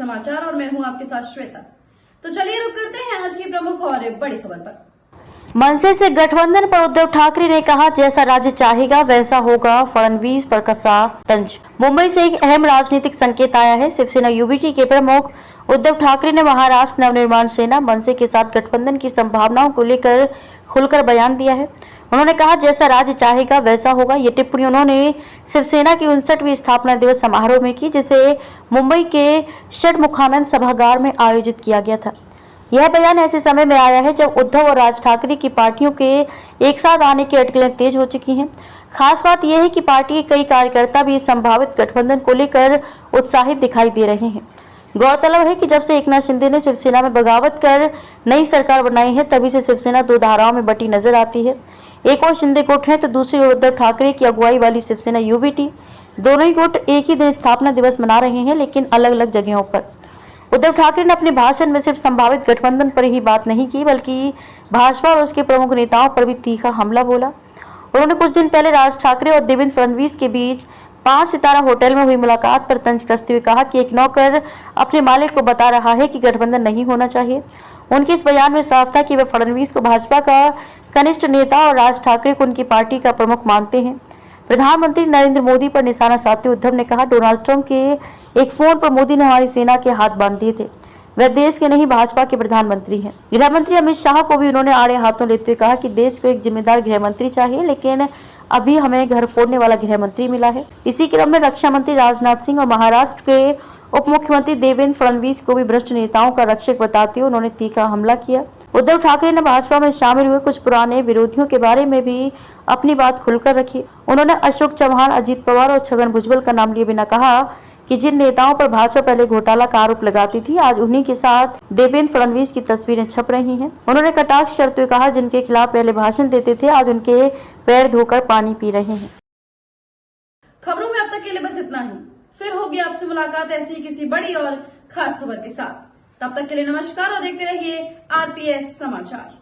समाचार और मैं हूं आपके साथ श्वेता। तो चलिए रुक करते हैं आज की प्रमुख और बड़ी खबर पर। मनसे से गठबंधन पर उद्धव ठाकरे ने कहा, जैसा राज्य चाहेगा वैसा होगा, फडणवीस पर कसा तंज। मुंबई से एक अहम राजनीतिक संकेत आया है। शिवसेना यूबीटी के प्रमुख उद्धव ठाकरे ने महाराष्ट्र नवनिर्माण सेना मनसे के साथ गठबंधन की संभावनाओं को लेकर खुलकर बयान दिया है। उन्होंने कहा, जैसा राज्य चाहेगा वैसा होगा। ये टिप्पणी उन्होंने शिवसेना की 59वीं स्थापना दिवस समारोह में की, जिसे मुंबई के षटमुखानंद सभागार में आयोजित किया गया था। यह बयान ऐसे समय में आया है जब उद्धव और राज ठाकरे की पार्टियों के एक साथ आने की अटकलें तेज हो चुकी हैं। खास बात यह है कि पार्टी के कई कार्यकर्ता भी इस संभावित गठबंधन को लेकर उत्साहित दिखाई दे रहे हैं। गौरतलब है कि जब से एकनाथ शिंदे ने शिवसेना में बगावत कर नई सरकार बनाई है, तभी से शिवसेना दो धाराओं में बटी नजर आती है। एक और शिंदे गुट है तो दूसरी ओर उद्धव ठाकरे की अगुवाई वाली शिवसेना यूबीटी। दोनों ही गुट एक ही दिन स्थापना दिवस मना रहे हैं, लेकिन अलग अलग जगहों पर। उद्धव ठाकरे ने अपने भाषण में सिर्फ संभावित गठबंधन पर ही बात नहीं की, बल्कि भाजपा और उसके प्रमुख नेताओं पर भी तीखा हमला बोला। उन्होंने कुछ दिन पहले राज ठाकरे और देवेंद्र फडणवीस के बीच 5 सितारा होटल में हुई मुलाकात पर तंज कसते हुए कहा कि एक नौकर अपने मालिक को बता रहा है कि गठबंधन नहीं होना चाहिए। उनके इस बयान में साफ था कि वे फडणवीस को भाजपा का कनिष्ठ नेता और राज ठाकरे को उनकी पार्टी का प्रमुख मानते हैं। प्रधानमंत्री नरेंद्र मोदी पर निशाना साधते उद्धव ने कहा, डोनाल्ड ट्रंप के एक फोन पर मोदी ने हमारी सेना के हाथ बांध दिए थे। वह देश के नहीं भाजपा के प्रधानमंत्री हैं। गृह मंत्री अमित शाह को भी उन्होंने आड़े हाथों लेते हुए कहा कि देश को एक जिम्मेदार गृह मंत्री चाहिए, लेकिन अभी हमें घर फोड़ने वाला गृह मंत्री मिला है। इसी क्रम में रक्षा मंत्री राजनाथ सिंह और महाराष्ट्र के उप मुख्यमंत्री देवेंद्र फडणवीस को भी भ्रष्ट नेताओं का रक्षक बताते हुए उन्होंने तीखा हमला किया। उद्धव ठाकरे ने भाजपा में शामिल हुए कुछ पुराने विरोधियों के बारे में भी अपनी बात खुलकर रखी। उन्होंने अशोक चव्हाण, अजित पवार और छगन भुजबल का नाम लिए बिना कहा कि जिन नेताओं पर भाजपा पहले घोटाला का आरोप लगाती थी, आज उन्हीं के साथ देवेंद्र फडणवीस की तस्वीरें छप रही हैं। उन्होंने कटाक्ष करते हुए कहा, जिनके खिलाफ पहले भाषण देते थे, आज उनके पैर धोकर पानी पी रहे हैं। खबरों में अब तक के लिए बस इतना ही। फिर होगी आपसे मुलाकात ऐसी किसी बड़ी और खास खबर के साथ। तब तक के लिए नमस्कार और देखते रहिए आरपीएस समाचार।